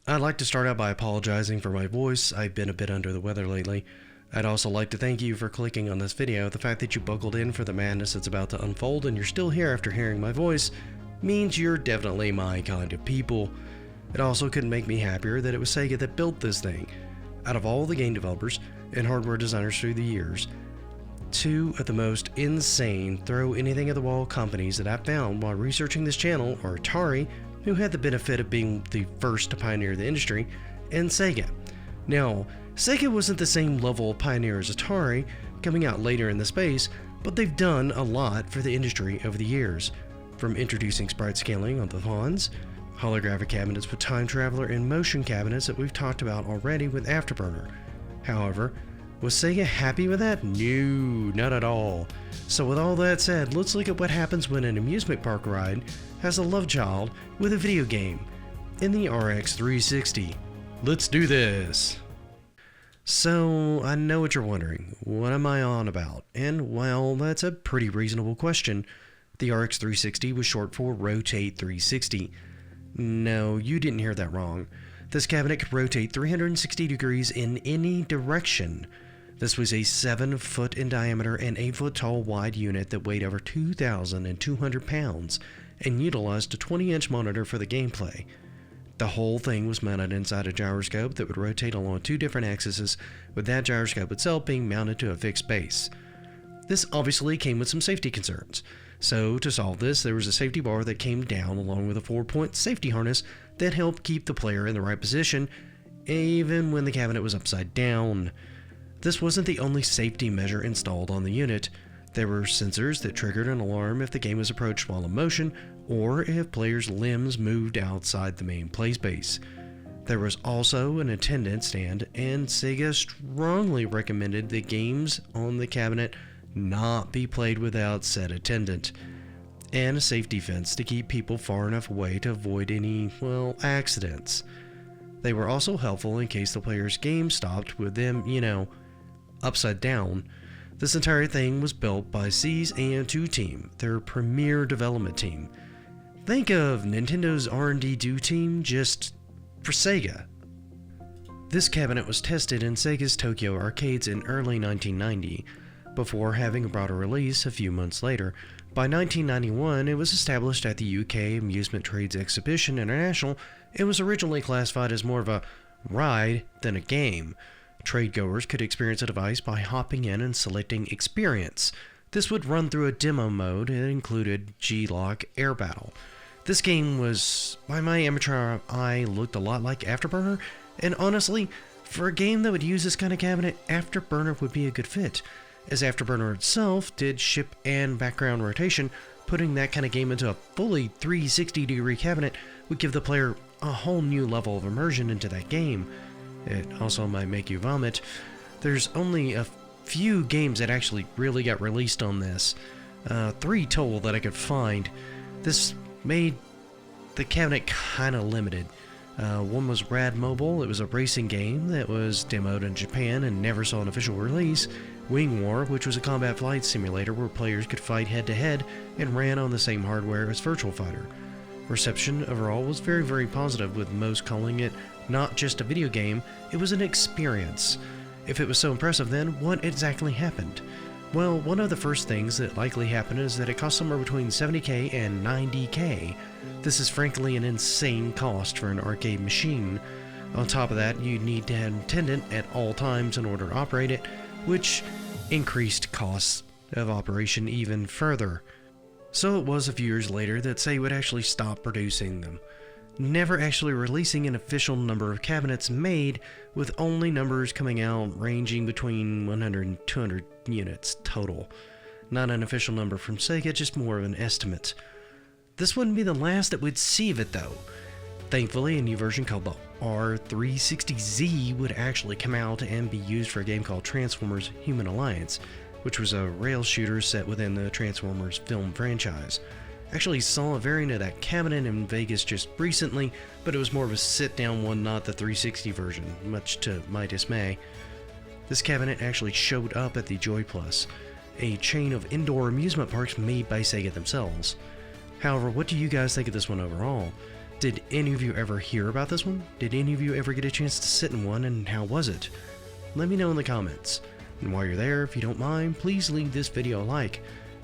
I'd like to start out by apologizing for my voice. I've been a bit under the weather lately. I'd also like to thank you for clicking on this video. The fact that you buckled in for the madness that's about to unfold and you're still here after hearing my voice means you're definitely my kind of people. It also couldn't make me happier that it was SEGA that built this thing. Out of all the game developers and hardware designers through the years, two of the most insane throw anything at the wall companies that I found while researching this channel are Atari, who had the benefit of being the first to pioneer the industry, and SEGA. Now, SEGA wasn't the same level of pioneer as Atari, coming out later in the space, but they've done a lot for the industry over the years, from introducing sprite scaling on the Fonz, holographic cabinets with time traveler, and motion cabinets that we've talked about already with Afterburner. However, was SEGA happy with that? No, not at all. So with all that said, let's look at what happens when an amusement park ride has a love child with a video game in the RX360. Let's do this! So, I know what you're wondering. What am I on about? And, well, that's a pretty reasonable question. The RX360 was short for Rotate 360. No, you didn't hear that wrong. This cabinet could rotate 360 degrees in any direction. This was a 7-foot in diameter and 8-foot tall wide unit that weighed over 2,200 pounds and utilized a 20-inch monitor for the gameplay. The whole thing was mounted inside a gyroscope that would rotate along two different axes, with that gyroscope itself being mounted to a fixed base. This obviously came with some safety concerns. So, to solve this, there was a safety bar that came down along with a 4-point safety harness that helped keep the player in the right position, even when the cabinet was upside down. This wasn't the only safety measure installed on the unit. There were sensors that triggered an alarm if the game was approached while in motion, or if players' limbs moved outside the main play space. There was also an attendance stand, and SEGA strongly recommended that games on the cabinet not be played without said attendant, and a safety fence to keep people far enough away to avoid any, well, accidents. They were also helpful in case the player's game stopped with them, upside down. This entire thing was built by C's AM2 team, their premier development team. Think of Nintendo's R&D do team, just for SEGA. This cabinet was tested in SEGA's Tokyo arcades in early 1990, before having a broader release a few months later. By 1991, it was established at the UK Amusement Trades Exhibition International and was originally classified as more of a ride than a game. Tradegoers could experience the device by hopping in and selecting Experience. This would run through a demo mode and included G-Lock Air Battle. This game was, by my amateur eye, looked a lot like Afterburner, and honestly, for a game that would use this kind of cabinet, Afterburner would be a good fit, as Afterburner itself did ship and background rotation. Putting that kind of game into a fully 360-degree cabinet would give the player a whole new level of immersion into that game. It also might make you vomit. There's only a few games that actually really got released on this. 3 total that I could find. This made the cabinet kinda limited. One was Rad Mobile. It was a racing game that was demoed in Japan and never saw an official release. Wing War, which was a combat flight simulator where players could fight head-to-head and ran on the same hardware as Virtua Fighter. Reception overall was very, very positive, with most calling it not just a video game, it was an experience. If it was so impressive, then what exactly happened? Well, one of the first things that likely happened is that it cost somewhere between $70K and $90K. This is frankly an insane cost for an arcade machine. On top of that, you'd need to have an attendant at all times in order to operate it, which increased costs of operation even further. So it was a few years later that SEGA would actually stop producing them, never actually releasing an official number of cabinets made, with only numbers coming out ranging between 100 and 200 units total. Not an official number from SEGA, just more of an estimate. This wouldn't be the last that we'd see of it though. Thankfully, a new version called the R360Z would actually come out and be used for a game called Transformers Human Alliance, which was a rail shooter set within the Transformers film franchise. Actually saw a variant of that cabinet in Vegas just recently, but it was more of a sit-down one, not the 360 version, much to my dismay. This cabinet actually showed up at the Joy Plus, a chain of indoor amusement parks made by SEGA themselves. However, what do you guys think of this one overall? Did any of you ever hear about this one? Did any of you ever get a chance to sit in one, and how was it? Let me know in the comments. And while you're there, if you don't mind, please leave this video a like.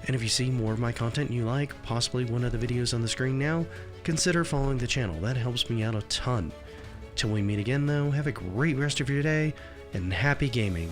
And if you see more of my content you like, possibly one of the videos on the screen now, consider following the channel. That helps me out a ton. Till we meet again though, have a great rest of your day, and happy gaming.